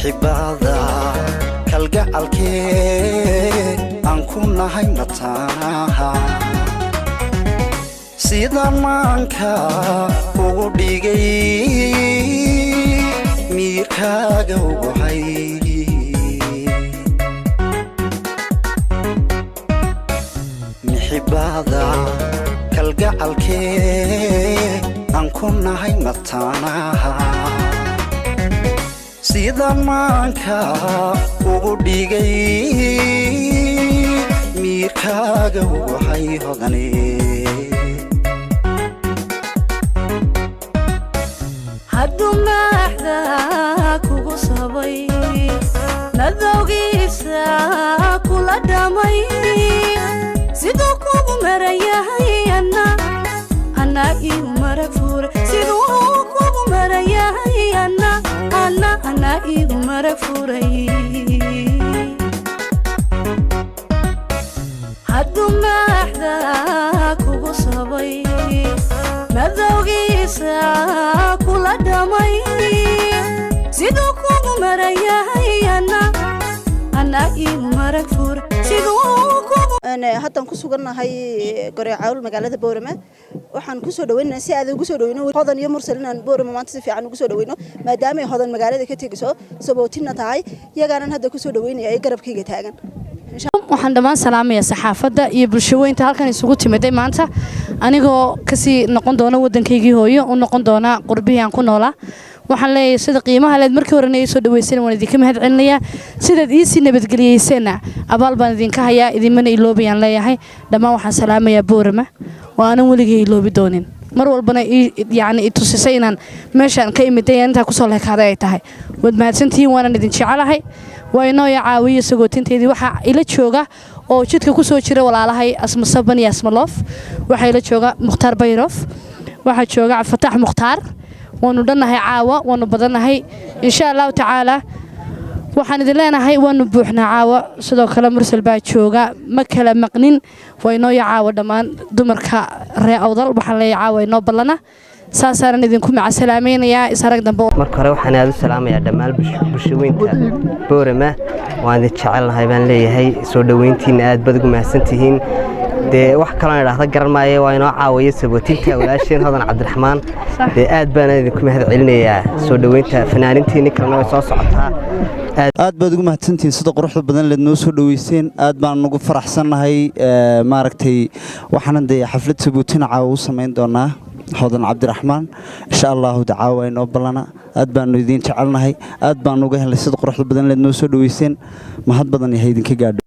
محبادا كالقعالكي أنكون هاي متاها سيدا مانكا وغديغي ميركا قوغوهاي محبادا كالقعالكي أنكون هاي متاها سيدا مانكا وغديغي ميركا قوغوهاي هغني هدو محدا كوغو صبي ندوغيسا كولا دامي سيدو كوغو مرياهي أنا إيو مرفور سيدو كوغو مرياهي أنا إيو مرفوري هدو محدا كوغو صبي ندوغيسا كولا دامي سيدو كوغو مرياهي أنا إيو مرفور سيدو كوغو أنا هاتان كسوغرنا هاي قريعاول مقالة بورما waxaan ku soo dhaweynaa si aad ugu soo dhaweyno hodan iyo mursalina boorama maanta si fiican ugu soo dhaweyno maadaama ay hodan magaalada ka tagiso sabootina tahay iyagana hadda ku soo dhaweynaya ay garabkayga taagan waxaan dhamaan salaamayaa saxaafadda iyo bulshooyinka halkan isugu timiday maanta anigoo kasii noqon doona wadankaygii hooyo u noqon doona qurbihii aan ku noolaa waxaan leeyahay sida qiimaha leed markii hore ay soo dhaweyseen waan idinka mahad celinayaa sidaad ii si nabadgeliyeyseen abaal baan idinka hayaa idinmana iloobayaan leeyahay dhamaan waxaan salaamayaa boorama وأنا ولقي لوبي دونين مر والبنا يعني تصيصين عن مشان كيمتين أنت كسر لك هذا يتاهي ودما سنتي وأنا ندين شعلها هاي وإنه يعاوي سقوطين تدي وح إلى شوجا أو شد كوسو شرا ولا على هاي اسم صبني اسم الله وح إلى شوجا مختار بيروف واحد شوجا فتح مختار ونودنا هاي عاوة ونبضنا هاي إن شاء الله تعالى waxaan idin leenahay waanu buuxnaa caawa sidoo kale mursal baa jooga ma kala maqnin way noo caawa dhamaan dumarka ree awdal waxaan leeyahay caawa inoo ballana saasaan idinku macasalaameynaya isarag dambe marka hore waxaan aad u salaamayaa dhamaan bulshooyinka boorama waan idin jecelnahay baan leeyahay soo dhaweyntiina aad baad ugu mahadsantihiin dee wax kale aan idhaahdo garan waa inoo caawiyo sabootinta walaasheen hodan cabdiraxmaan dee aad baan idinku mahad celinayaa soo dhaweynta fanaanintiina kalena way soo socotaa aad baad ugu mahadsantihiin sida quruxda badan leed noo soo dhaweyseen aad baan ugu faraxsanahay maaragtay waxaan dee xaflad sabootin caawa u sameyn doonaa hodan cabdiraxmaan insha Allah dacaawa inoo balana aad baan idin jecelnahay aad baan uga helay sida quruxda badan leed noo soo dhaweyseen mahad badan yahay idinka gaadho